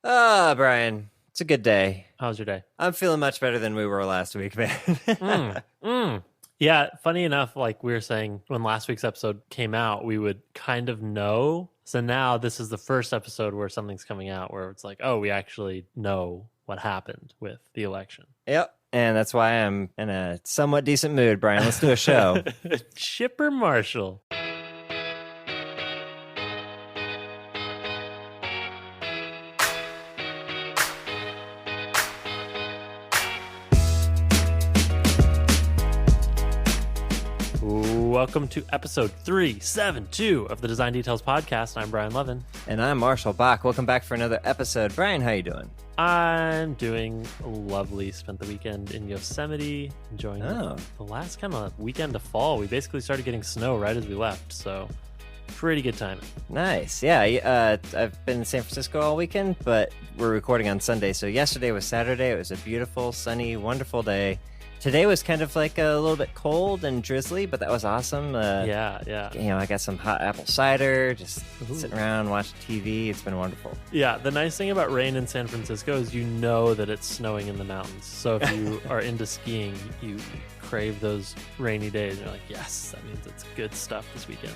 Brian, it's a good day. How was your day? I'm feeling much better than we were last week, man. Yeah, funny enough, like we were saying when last week's episode came out, we would kind of know. So now this is the first episode where something's coming out where it's like, oh, we actually know what happened with the election. Yep. And that's why I'm in a somewhat decent mood, Brian. Let's do a show. Chipper Marshall. Welcome to episode 372 of the Design Details Podcast. I'm Brian Levin. And I'm Marshall Bach. Welcome back for another episode. Brian, how you doing? I'm doing lovely. Spent the weekend in Yosemite, enjoying the last kind of weekend of fall. We basically started getting snow right as we left, so pretty good timing. Nice. Yeah, I've been in San Francisco all weekend, but we're recording on Sunday. So yesterday was Saturday. It was a beautiful, sunny, wonderful day. Today was kind of like a little bit cold and drizzly, but that was awesome. Yeah. You know, I got some hot apple cider, just sitting around watching TV. It's been wonderful. Yeah, the nice thing about rain in San Francisco is you know that it's snowing in the mountains. So if you are into skiing, you crave those rainy days. You're like, yes, that means it's good stuff this weekend.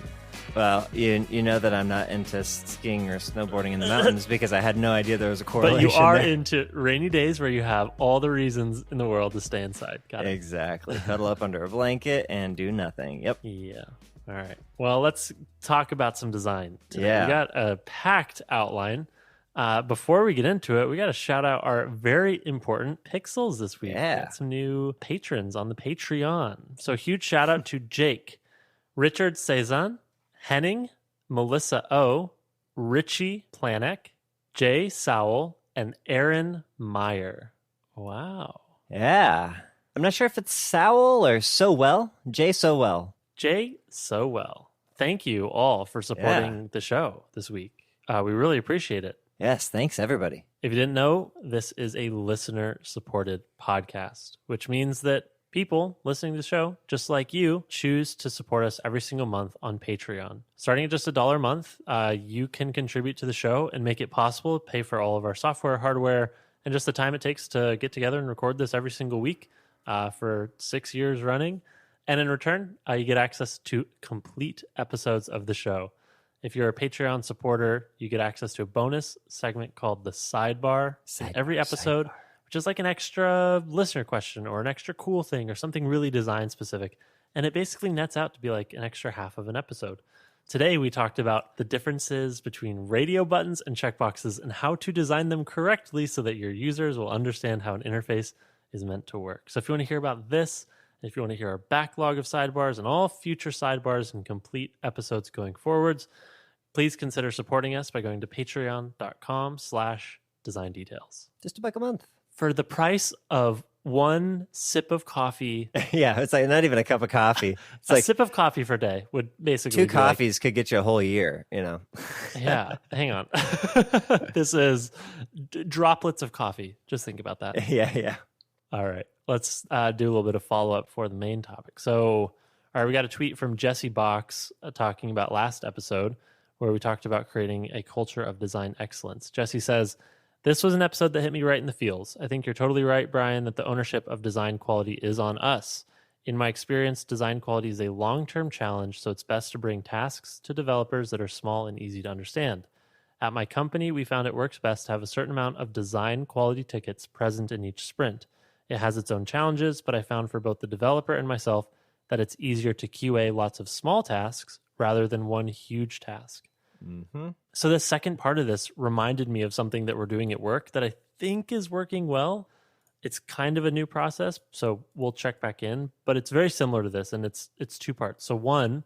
Well, you know that I'm not into skiing or snowboarding in the mountains because I had no idea there was a correlation. But you are there. into rainy days where you have all the reasons in the world to stay inside. Got it. Exactly. Cuddle up under a blanket and do nothing. Yep. Yeah. All right. Well, let's talk about some design today. Yeah. We got a packed outline. Before we get into it, we got to shout out our very important pixels this week. Yeah. We got some new patrons on the Patreon. So huge shout out to Jake, Richard Cezanne, Henning, Melissa O, Richie Planek, Jay Sowell, and Aaron Meyer. Wow. Yeah. I'm not sure if it's Sowell or Sowell. Jay Sowell. Jay Sowell. Thank you all for supporting the show this week. We really appreciate it. Yes, thanks everybody. If you didn't know, this is a listener-supported podcast, which means that people listening to the show, just like you, choose to support us every single month on Patreon. Starting at just $1 a month, you can contribute to the show and make it possible to pay for all of our software, hardware, and just the time it takes to get together and record this every single week for 6 years running. And in return, you get access to complete episodes of the show. If you're a Patreon supporter, you get access to a bonus segment called the Sidebar. Every episode, which is like an extra listener question or an extra cool thing or something really design specific. And it basically nets out to be like an extra half of an episode. Today, we talked about the differences between radio buttons and checkboxes and how to design them correctly so that your users will understand how an interface is meant to work. So if you want to hear about this, if you want to hear our backlog of sidebars and all future sidebars and complete episodes going forwards, please consider supporting us by going to patreon.com/design details. Just $1 a month. For the price of one sip of coffee. Yeah, it's like not even a cup of coffee. It's a like sip of coffee for a day would basically two coffees could get you a whole year, you know. Yeah, hang on. This is droplets of coffee. Just think about that. Yeah. All right, let's do a little bit of follow-up for the main topic. So, all right, we got a tweet from Jesse Box talking about last episode where we talked about creating a culture of design excellence. Jesse says, "This was an episode that hit me right in the feels. I think you're totally right, Brian, that the ownership of design quality is on us. In my experience, design quality is a long-term challenge, so it's best to bring tasks to developers that are small and easy to understand. At my company, we found it works best to have a certain amount of design quality tickets present in each sprint. It has its own challenges, but I found for both the developer and myself that it's easier to QA lots of small tasks rather than one huge task." Mm-hmm. So the second part of this reminded me of something that we're doing at work that I think is working well. It's kind of a new process, so we'll check back in, but it's very similar to this, and it's two parts. So one,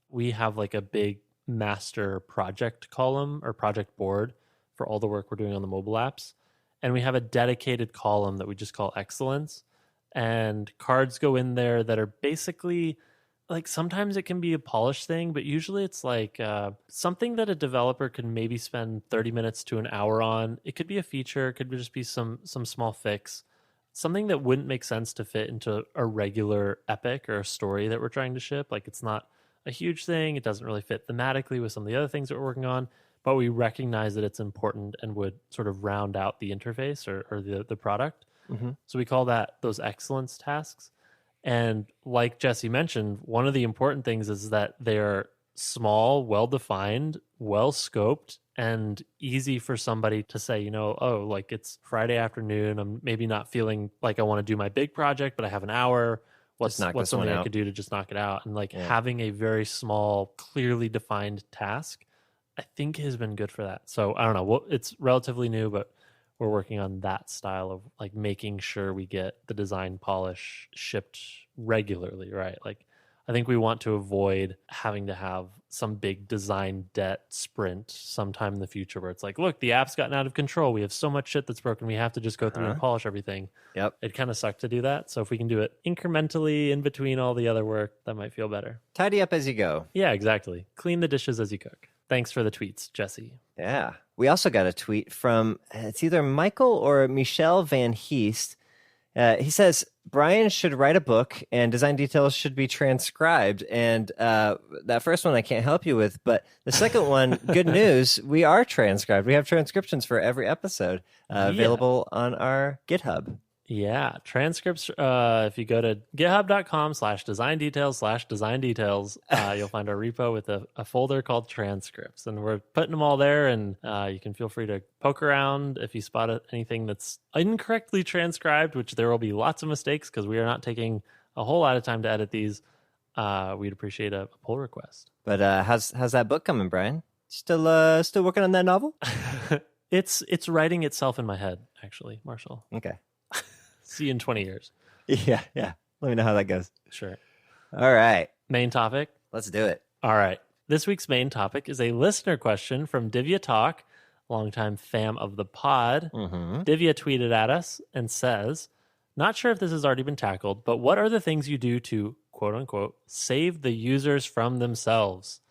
we have like a big master project column or project board for all the work we're doing on the mobile apps, and we have a dedicated column that we just call excellence, and cards go in there that are basically like sometimes it can be a polished thing, but usually it's like something that a developer can maybe spend 30 minutes to an hour on. It could be a feature, it could just be some small fix, something that wouldn't make sense to fit into a regular epic or a story that we're trying to ship. Like it's not a huge thing. It doesn't really fit thematically with some of the other things that we're working on, but we recognize that it's important and would sort of round out the interface or the product. Mm-hmm. So we call that those excellence tasks. And like Jesse mentioned, one of the important things is that they're small, well-defined, well-scoped, and easy for somebody to say, you know, oh, like it's Friday afternoon. I'm maybe not feeling like I want to do my big project, but I have an hour. What's something I could do to just knock it out? And like having a very small, clearly defined task, I think has been good for that. So I don't know. Well, it's relatively new, but we're working on that style of like making sure we get the design polish shipped regularly, right? Like I think we want to avoid having to have some big design debt sprint sometime in the future where it's like, look, the app's gotten out of control. We have so much shit that's broken. We have to just go through and polish everything. Yep. It kind of sucked to do that. So if we can do it incrementally in between all the other work, that might feel better. Tidy up as you go. Yeah, exactly. Clean the dishes as you cook. Thanks for the tweets, Jesse. Yeah. We also got a tweet from, it's either Michael or Michelle Van Heest. He says, Brian should write a book and design details should be transcribed. And that first one I can't help you with, but the second one, good news, we are transcribed. We have transcriptions for every episode available on our GitHub. Yeah, transcripts. If you go to github.com/design details, you'll find our repo with a folder called transcripts. And we're putting them all there. And you can feel free to poke around if you spot anything that's incorrectly transcribed, which there will be lots of mistakes because we are not taking a whole lot of time to edit these. We'd appreciate a pull request. But how's that book coming, Brian? Still working on that novel? It's writing itself in my head, actually, Marshall. Okay. See you in 20 years. Yeah. Let me know how that goes. Sure. All right. Main topic? Let's do it. All right. This week's main topic is a listener question from Divya Talk, longtime fam of the pod. Mm-hmm. Divya tweeted at us and says, not sure if this has already been tackled, but what are the things you do to, quote unquote, save the users from themselves?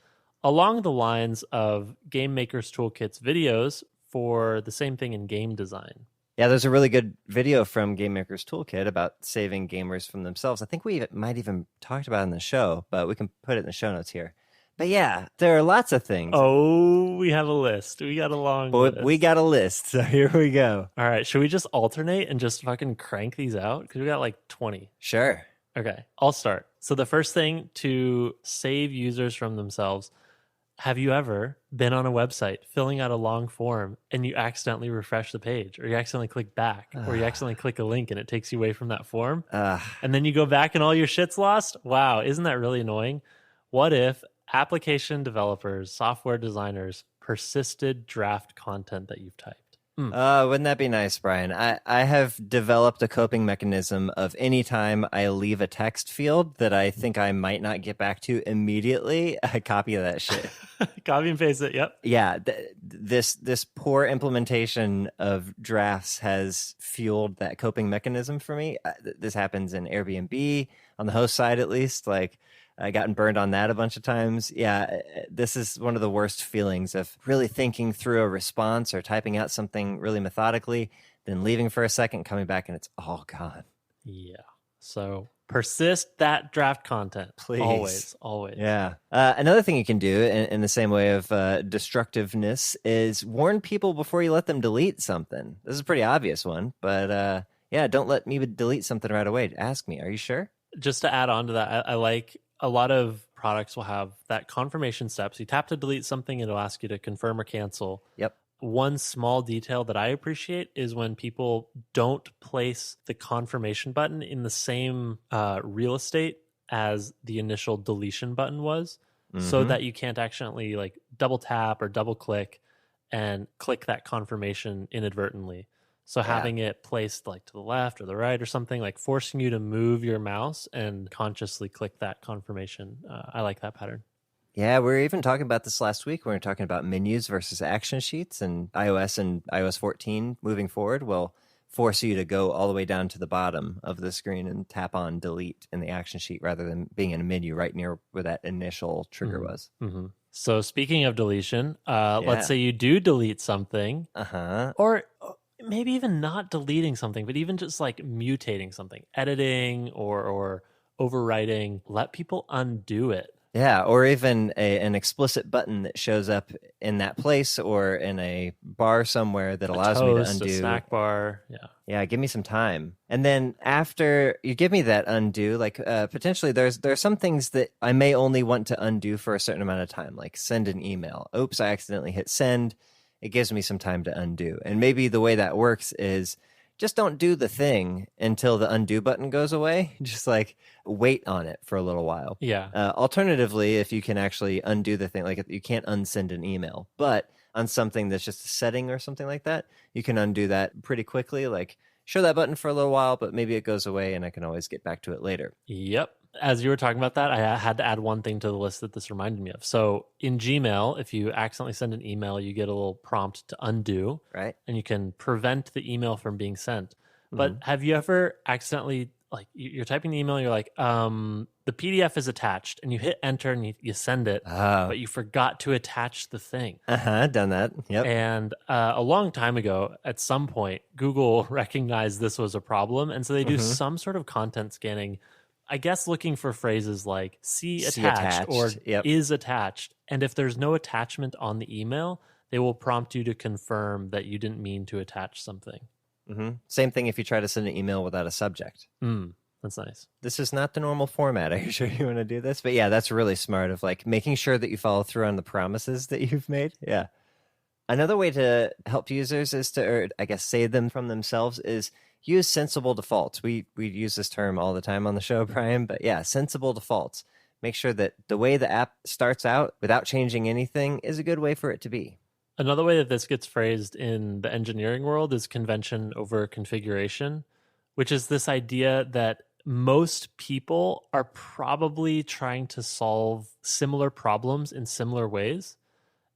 Along the lines of Game Maker's Toolkit's videos for the same thing in game design. Yeah, there's a really good video from Game Maker's Toolkit about saving gamers from themselves. I think we might even talked about it in the show, but we can put it in the show notes here. But yeah, there are lots of things. Oh, we have a list. We got a long list. We got a list, so here we go. All right, should we just alternate and just fucking crank these out? Because we got like 20. Sure. Okay, I'll start. So the first thing to save users from themselves, have you ever been on a website filling out a long form and you accidentally refresh the page, or you accidentally click back, or you accidentally click a link and it takes you away from that form? And then you go back and all your shit's lost? Wow, isn't that really annoying? What if application developers, software designers persisted draft content that you've typed? Wouldn't that be nice, Brian? I have developed a coping mechanism of anytime I leave a text field that I think I might not get back to immediately, I copy that shit. Copy and paste it, yep. Yeah, this poor implementation of drafts has fueled that coping mechanism for me. This happens in Airbnb, on the host side at least, like I gotten burned on that a bunch of times. Yeah, this is one of the worst feelings of really thinking through a response or typing out something really methodically, then leaving for a second, coming back, and it's all gone. Yeah. So persist that draft content. Please. Always. Yeah. Another thing you can do in the same way of destructiveness is warn people before you let them delete something. This is a pretty obvious one, but yeah, don't let me delete something right away. Ask me, are you sure? Just to add on to that, I like a lot of products will have that confirmation step. So you tap to delete something, it'll ask you to confirm or cancel. Yep. One small detail that I appreciate is when people don't place the confirmation button in the same real estate as the initial deletion button was, so that you can't accidentally like double tap or double click and click that confirmation inadvertently. So having it placed like to the left or the right or something, like forcing you to move your mouse and consciously click that confirmation. I like that pattern. Yeah, we were even talking about this last week when we were talking about menus versus action sheets, and iOS 14 moving forward will force you to go all the way down to the bottom of the screen and tap on delete in the action sheet rather than being in a menu right near where that initial trigger was. Mm-hmm. So speaking of deletion, let's say you do delete something, or maybe even not deleting something, but even just like mutating something, editing or overwriting, let people undo it Yeah, or even an explicit button that shows up in that place or in a bar somewhere that A allows me to toast, a undo. snack bar. Yeah. Yeah, give me some time. And then after you give me that undo, like potentially there are some things that I may only want to undo for a certain amount of time, like send an email. Oops, I accidentally hit send. It gives me some time to undo. And maybe the way that works is just don't do the thing until the undo button goes away. Just like wait on it for a little while. Yeah. Alternatively, if you can actually undo the thing, like you can't unsend an email, but on something that's just a setting or something like that, you can undo that pretty quickly. Like show that button for a little while, but maybe it goes away and I can always get back to it later. Yep. As you were talking about that, I had to add one thing to the list that this reminded me of. So in Gmail, if you accidentally send an email, you get a little prompt to undo, Right? and you can prevent the email from being sent. But have you ever accidentally, like, you're typing the email, you're like, the PDF is attached, and you hit enter and you send it, but you forgot to attach the thing. Done that. Yep. And a long time ago, at some point, Google recognized this was a problem, and so they do some sort of content scanning, I guess looking for phrases like see attached or is attached. And if there's no attachment on the email, they will prompt you to confirm that you didn't mean to attach something. Same thing if you try to send an email without a subject. That's nice. This is not the normal format. Are you sure you want to do this? But yeah, that's really smart of like making sure that you follow through on the promises that you've made. Yeah. Another way to help users is to, or I guess save them from themselves, is use sensible defaults. We use this term all the time on the show, Brian, but yeah, sensible defaults. Make sure that the way the app starts out without changing anything is a good way for it to be. Another way that this gets phrased in the engineering world is convention over configuration, which is this idea that most people are probably trying to solve similar problems in similar ways.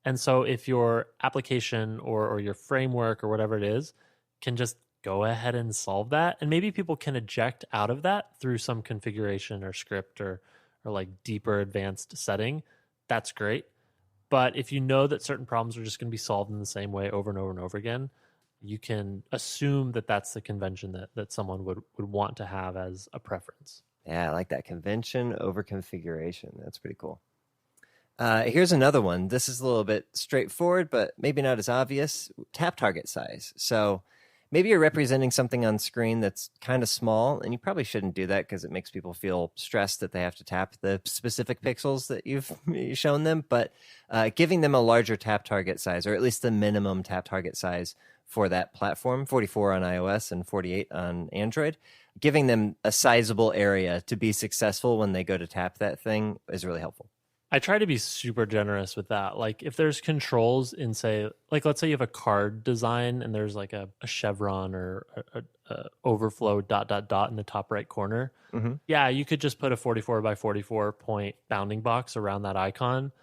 And so if your application or your framework or whatever it is can just go ahead and solve that, and maybe people can eject out of that through some configuration or script or like deeper advanced setting, that's great. But if you know that certain problems are just going to be solved in the same way over and over and over again, you can assume that that's the convention that someone would want to have as a preference. Yeah, I like that. Convention over configuration. That's pretty cool. Here's another one. This is a little bit straightforward, but maybe not as obvious. Tap target size. So maybe you're representing something on screen that's kind of small, and you probably shouldn't do that because it makes people feel stressed that they have to tap the specific pixels that you've shown them. But giving them a larger tap target size, or at least the minimum tap target size for that platform, 44 on iOS and 48 on Android, giving them a sizable area to be successful when they go to tap that thing is really helpful. I try to be super generous with that. Like if there's controls in, say, like let's say you have a card design and there's like a chevron or a overflow ... in the top right corner. Yeah, you could just put a 44 by 44 point bounding box around that icon,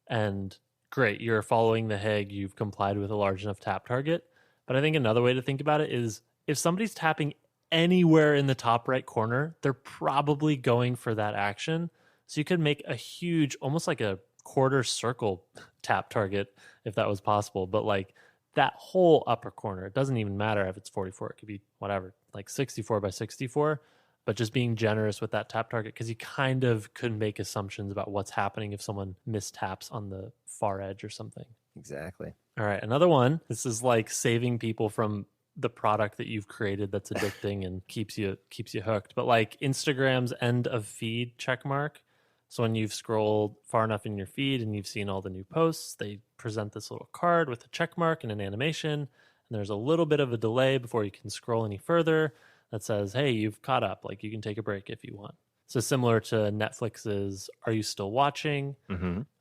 and great, you're following the HIG, you've complied with a large enough tap target. But I think another way to think about it is if somebody's tapping anywhere in the top right corner, they're probably going for that action. So you could make a huge, almost like a quarter circle tap target if that was possible. But like that whole upper corner, it doesn't even matter if it's 44. It could be whatever, like 64 by 64. But just being generous with that tap target, because you kind of could make assumptions about what's happening if someone mistaps on the far edge or something. Exactly. All right, another one. This is like saving people from the product that you've created that's addicting and keeps you hooked. But like Instagram's end of feed check mark. So when you've scrolled far enough in your feed and you've seen all the new posts, they present this little card with a check mark and an animation. And there's a little bit of a delay before you can scroll any further that says, hey, you've caught up. Like you can take a break if you want. So similar to Netflix's Are You Still Watching?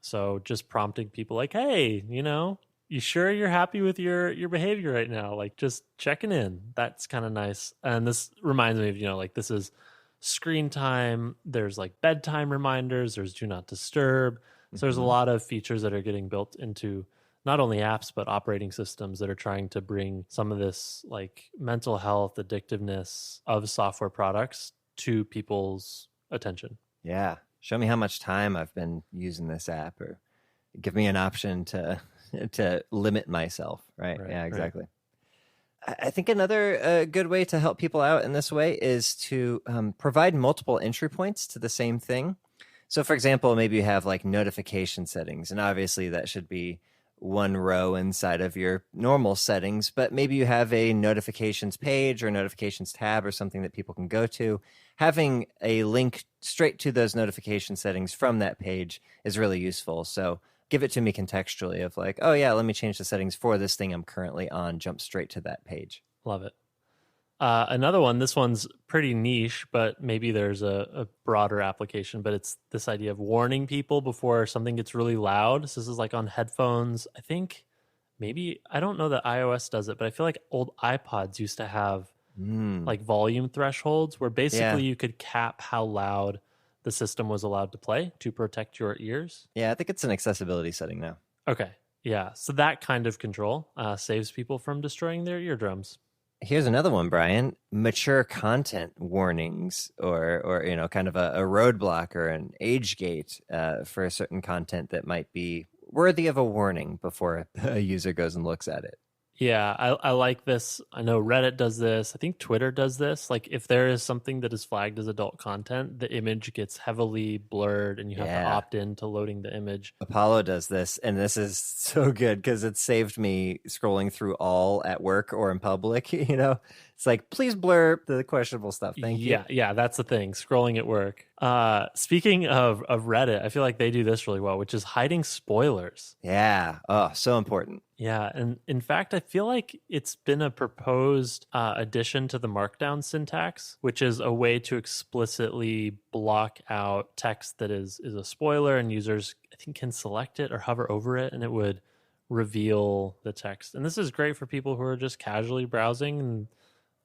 So just prompting people like, hey, you sure you're happy with your behavior right now? Like just checking in. That's kind of nice. And this reminds me of, like this is screen time. There's like bedtime reminders. There's do not disturb. So there's a lot of features that are getting built into not only apps, but operating systems that are trying to bring some of this like mental health addictiveness of software products to people's attention. Yeah. Show me how much time I've been using this app, or give me an option to limit myself. Right. Yeah, exactly. Right. I think another good way to help people out in this way is to provide multiple entry points to the same thing. So for example, maybe you have like notification settings, and obviously that should be one row inside of your normal settings, but maybe you have a notifications page or notifications tab or something that people can go to. Having a link straight to those notification settings from that page is really useful. So give it to me contextually of like, oh yeah, let me change the settings for this thing I'm currently on, jump straight to that page. Love it. Another one, this one's pretty niche, but maybe there's a broader application, but it's this idea of warning people before something gets really loud. So this is like on headphones. I think maybe, I don't know that iOS does it, but I feel like old iPods used to have like volume thresholds where basically you could cap how loud the system was allowed to play to protect your ears. Yeah, I think it's an accessibility setting now. Okay. Yeah. So that kind of control saves people from destroying their eardrums. Here's another one, Brian. Mature content warnings or kind of a roadblock or an age gate for a certain content that might be worthy of a warning before a user goes and looks at it. Yeah, I like this. I know Reddit does this. I think Twitter does this. Like if there is something that is flagged as adult content, the image gets heavily blurred and you have to opt in to loading the image. Apollo does this, and this is so good because it saved me scrolling through all at work or in public. It's like, please blur the questionable stuff. Thank you. Yeah, that's the thing. Scrolling at work. Speaking of Reddit, I feel like they do this really well, which is hiding spoilers. Yeah. Oh, so important. Yeah, and in fact, I feel like it's been a proposed addition to the Markdown syntax, which is a way to explicitly block out text that is a spoiler, and users, I think, can select it or hover over it, and it would reveal the text. And this is great for people who are just casually browsing and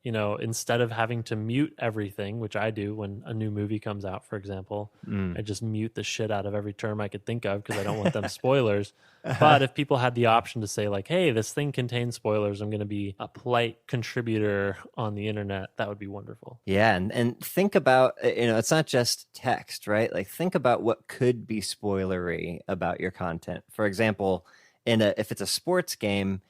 instead of having to mute everything, which I do when a new movie comes out, for example, I just mute the shit out of every term I could think of because I don't want them spoilers. But if people had the option to say like, hey, this thing contains spoilers, I'm going to be a polite contributor on the internet, that would be wonderful. Yeah. And think about, it's not just text, right? Like think about what could be spoilery about your content. For example, if it's a sports game,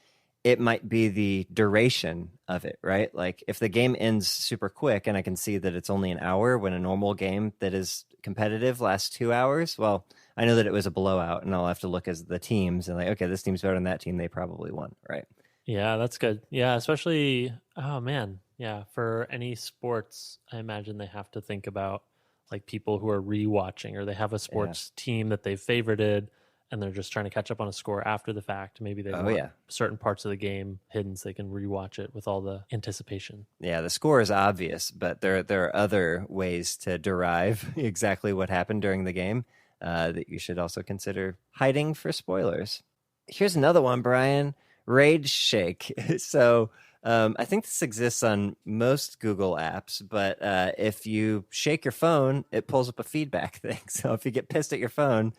it might be the duration of it, right? Like if the game ends super quick and I can see that it's only an hour when a normal game that is competitive lasts 2 hours, well, I know that it was a blowout and I'll have to look as the teams and like, okay, this team's better than that team. They probably won, right? Yeah, that's good. Yeah, especially, oh man. Yeah, for any sports, I imagine they have to think about like people who are rewatching or they have a sports team that they've favorited and they're just trying to catch up on a score after the fact. Maybe they want certain parts of the game hidden so they can rewatch it with all the anticipation. Yeah, the score is obvious, but there are other ways to derive exactly what happened during the game that you should also consider hiding for spoilers. Here's another one, Brian. Rage Shake. So I think this exists on most Google apps, but if you shake your phone, it pulls up a feedback thing. So if you get pissed at your phone,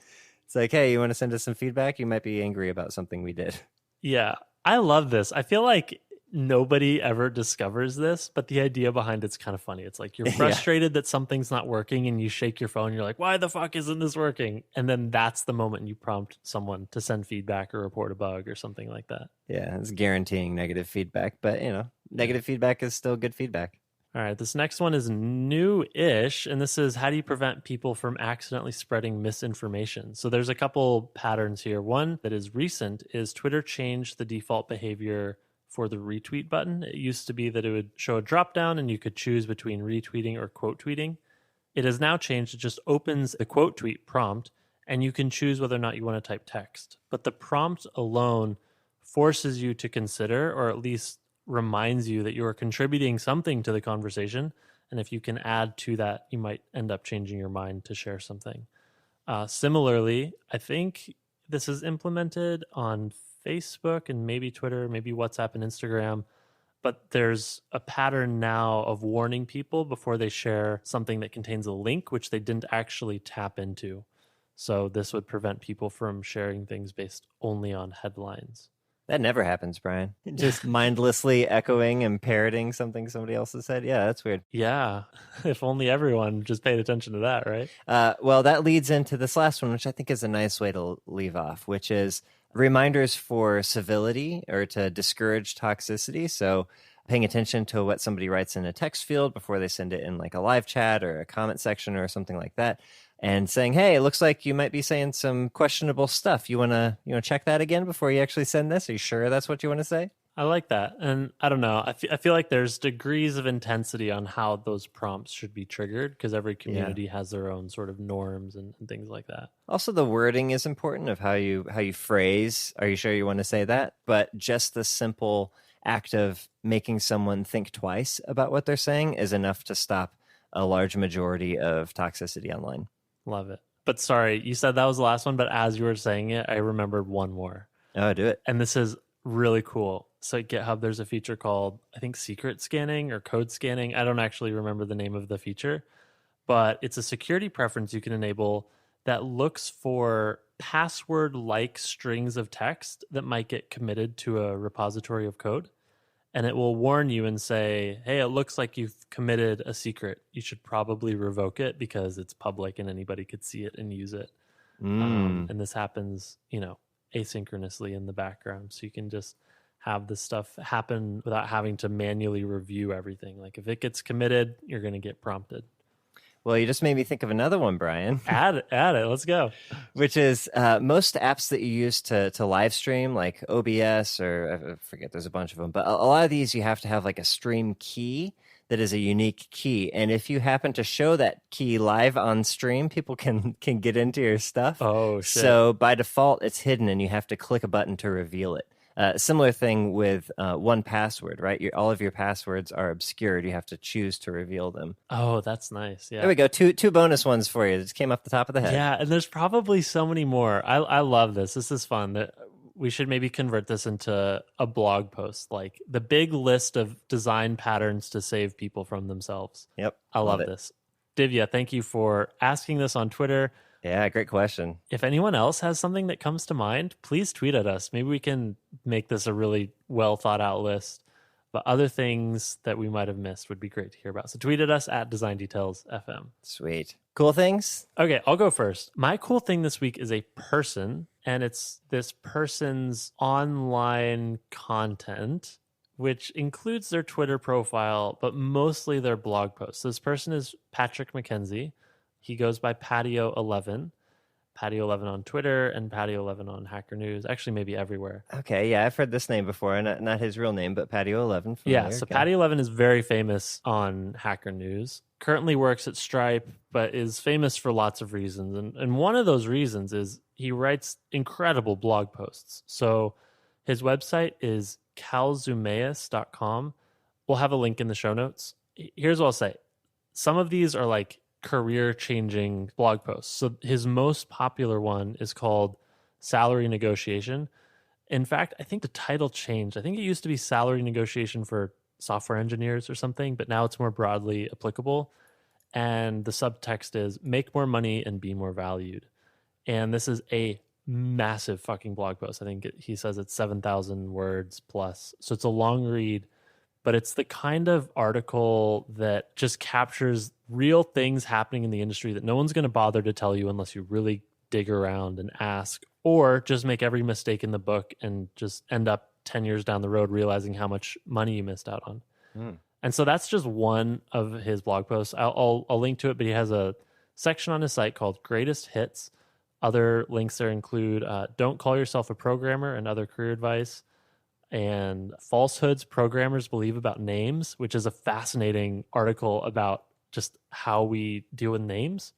it's like, hey, you want to send us some feedback? You might be angry about something we did. Yeah, I love this. I feel like nobody ever discovers this, but the idea behind it's kind of funny. It's like you're frustrated that something's not working and you shake your phone. You're like, why the fuck isn't this working? And then that's the moment you prompt someone to send feedback or report a bug or something like that. Yeah, it's guaranteeing negative feedback, but negative feedback is still good feedback. All right, this next one is new-ish, and this is how do you prevent people from accidentally spreading misinformation? So there's a couple patterns here. One that is recent is Twitter changed the default behavior for the retweet button. It used to be that it would show a drop-down and you could choose between retweeting or quote tweeting. It has now changed. It just opens the quote tweet prompt, and you can choose whether or not you want to type text. But the prompt alone forces you to consider, or at least reminds you that you are contributing something to the conversation. And if you can add to that, you might end up changing your mind to share something. Similarly, I think this is implemented on Facebook and maybe Twitter, maybe WhatsApp and Instagram. But there's a pattern now of warning people before they share something that contains a link, which they didn't actually tap into. So this would prevent people from sharing things based only on headlines. That never happens, Brian. Just mindlessly echoing and parroting something somebody else has said. Yeah, that's weird. Yeah, if only everyone just paid attention to that, right? Well, that leads into this last one, which I think is a nice way to leave off, which is reminders for civility or to discourage toxicity. So paying attention to what somebody writes in a text field before they send it in like a live chat or a comment section or something like that. and saying, "Hey, it looks like you might be saying some questionable stuff. You wanna check that again before you actually send this? Are you sure that's what you want to say?" I like that. And I don't know. I feel like there's degrees of intensity on how those prompts should be triggered because every community has their own sort of norms and things like that. Also, the wording is important of how you phrase. Are you sure you want to say that? But just the simple act of making someone think twice about what they're saying is enough to stop a large majority of toxicity online. Love it. But sorry, you said that was the last one, but as you were saying it, I remembered one more. Oh, do it. And this is really cool. So at GitHub, there's a feature called, I think, secret scanning or code scanning. I don't actually remember the name of the feature, but it's a security preference you can enable that looks for password-like strings of text that might get committed to a repository of code. And it will warn you and say, hey, it looks like you've committed a secret. You should probably revoke it because it's public and anybody could see it and use it. And this happens, asynchronously in the background. So you can just have this stuff happen without having to manually review everything. Like if it gets committed, you're going to get prompted. Well, you just made me think of another one, Brian. Add it. Let's go. Which is most apps that you use to live stream, like OBS or I forget, there's a bunch of them. But a lot of these, you have to have like a stream key that is a unique key. And if you happen to show that key live on stream, people can get into your stuff. Oh, shit. So by default, it's hidden and you have to click a button to reveal it. Similar thing with 1Password, right? All of your passwords are obscured. You have to choose to reveal them. Oh, that's nice. Yeah. There we go. Two bonus ones for you. It just came off the top of the head. Yeah, and there's probably so many more. I love this. This is fun. That we should maybe convert this into a blog post, like the big list of design patterns to save people from themselves. Yep. I love this. Divya, thank you for asking this on Twitter. Yeah, great question. If anyone else has something that comes to mind, please tweet at us. Maybe we can make this a really well thought out list. But other things that we might have missed would be great to hear about. So tweet at us at Design Details FM. Sweet. Cool things? Okay, I'll go first. My cool thing this week is a person, and it's this person's online content, which includes their Twitter profile, but mostly their blog posts. So this person is Patrick McKenzie. He goes by Patio11 on Twitter and Patio11 on Hacker News. Actually, maybe everywhere. Okay, yeah, I've heard this name before. Not his real name, but Patio11. Yeah, so okay. Patio11 is very famous on Hacker News. Currently works at Stripe, but is famous for lots of reasons. And one of those reasons is he writes incredible blog posts. So his website is calzumeus.com. We'll have a link in the show notes. Here's what I'll say. Some of these are like career-changing blog posts. So his most popular one is called Salary Negotiation. In fact, I think the title changed. I think it used to be Salary Negotiation for Software Engineers or something, but now it's more broadly applicable. And the subtext is make more money and be more valued. And this is a massive fucking blog post. I think he says it's 7,000 words plus. So it's a long read, but it's the kind of article that just captures real things happening in the industry that no one's going to bother to tell you unless you really dig around and ask, or just make every mistake in the book and just end up 10 years down the road realizing how much money you missed out on. And so that's just one of his blog posts. I'll link to it, but he has a section on his site called Greatest Hits. Other links there include Don't Call Yourself a Programmer and Other Career Advice, and Falsehoods Programmers Believe About Names, which is a fascinating article about just how we deal with names,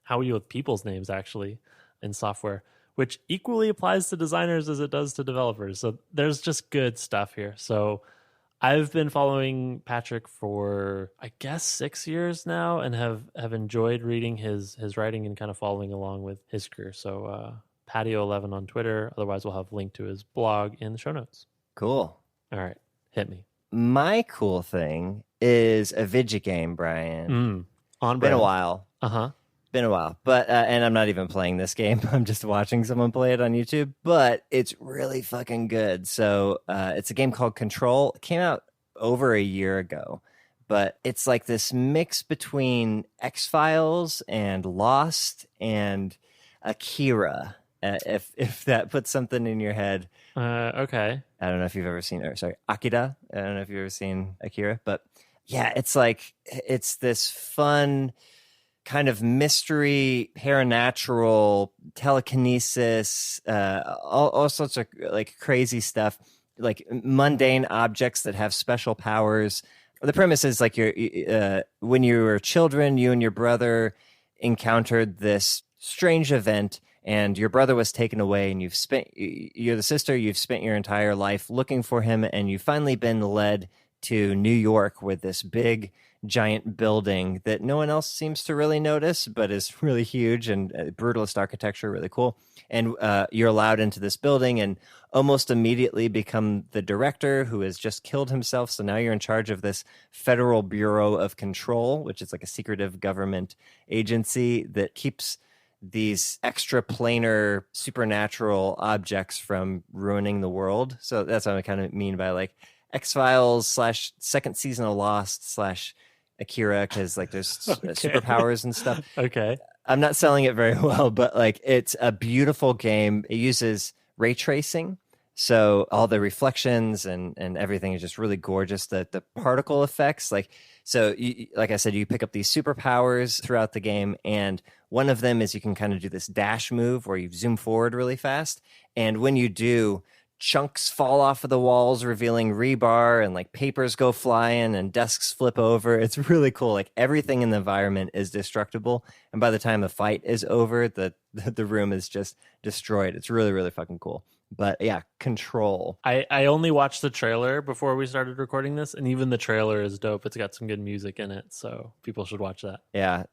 how we deal with people's names actually in software, which equally applies to designers as it does to developers. So there's just good stuff here. So I've been following Patrick for, I guess, 6 years now and have enjoyed reading his writing and kind of following along with his career. So Patio11 on Twitter. Otherwise, we'll have a link to his blog in the show notes. Cool. All right. Hit me. My cool thing is a video game, Brian. On brand. Been a while. Uh-huh. Been a while. But, and I'm not even playing this game. I'm just watching someone play it on YouTube. But it's really fucking good. So it's a game called Control. It came out over a year ago. But it's like this mix between X-Files and Lost and Akira. If that puts something in your head. Okay. I don't know if you've ever seen, Akira. I don't know if you've ever seen Akira, but yeah, it's like, it's this fun kind of mystery, paranatural, telekinesis, all sorts of like crazy stuff, like mundane objects that have special powers. The premise is like when you were children, you and your brother encountered this strange event, and your brother was taken away, and you're the sister, you've spent your entire life looking for him, and you've finally been led to New York with this big giant building that no one else seems to really notice, but is really huge and brutalist architecture, really cool. And you're allowed into this building and almost immediately become the director, who has just killed himself. So now you're in charge of this Federal Bureau of Control, which is like a secretive government agency that keeps these extraplanar supernatural objects from ruining the world. So that's what I kind of mean by like X-Files / second season of Lost / Akira, because like there's superpowers and stuff. Okay. I'm not selling it very well, but like it's a beautiful game. It uses ray tracing, so all the reflections and everything is just really gorgeous. The particle effects, like like I said, you pick up these superpowers throughout the game, and one of them is you can kind of do this dash move where you zoom forward really fast, and when you do, chunks fall off of the walls, revealing rebar, and like papers go flying and desks flip over. It's really cool. Like everything in the environment is destructible, and by the time the fight is over, the room is just destroyed. It's really, really fucking cool. But yeah, Control. I only watched the trailer before we started recording this, and even the trailer is dope. It's got some good music in it, so people should watch that. Yeah,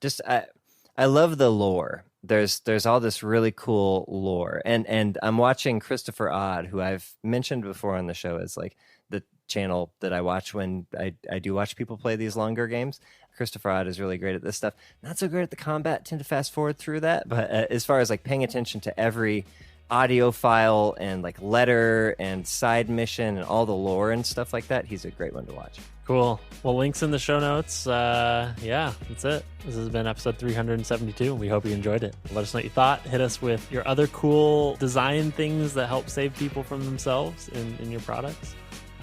I love the lore. There's all this really cool lore, and I'm watching Christopher Odd, who I've mentioned before on the show as like the channel that I watch when I do watch people play these longer games. Christopher Odd is really great at this stuff. Not so great at the combat. Tend to fast forward through that, but as far as like paying attention to every audio file and like letter and side mission and all the lore and stuff like that, he's a great one to watch. Cool. Well, links in the show notes. Yeah, that's it. This has been episode 372. We hope you enjoyed it. Let us know what you thought. Hit us with your other cool design things that help save people from themselves in your products.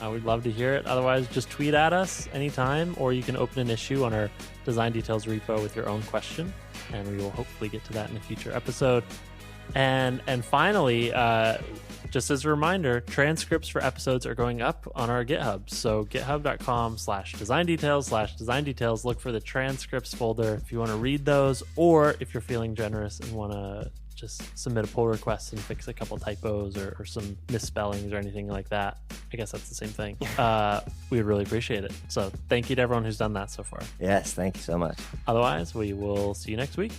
We'd love to hear it. Otherwise, just tweet at us anytime, or you can open an issue on our design details repo with your own question, and we will hopefully get to that in a future episode. And finally, just as a reminder, transcripts for episodes are going up on our GitHub. So github.com/design details. Look for the transcripts folder if you want to read those, or if you're feeling generous and want to just submit a pull request and fix a couple typos or some misspellings or anything like that. I guess that's the same thing. We would really appreciate it. So thank you to everyone who's done that so far. Yes, thank you so much. Otherwise, we will see you next week.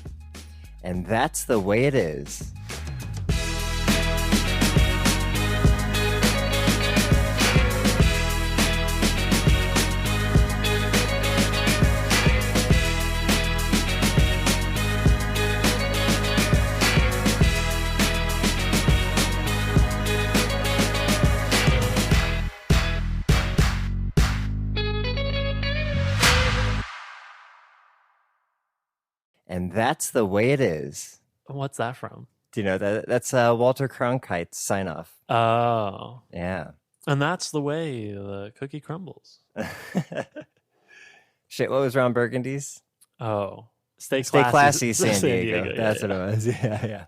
And that's the way it is. And that's the way it is. What's that from? Do you know that? That's Walter Cronkite's sign off. Oh. Yeah. And that's the way the cookie crumbles. Shit, what was Ron Burgundy's? Oh. Stay classy, San Diego. Yeah, That's what it was. Yeah.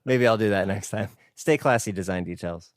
Maybe I'll do that next time. Stay classy, design details.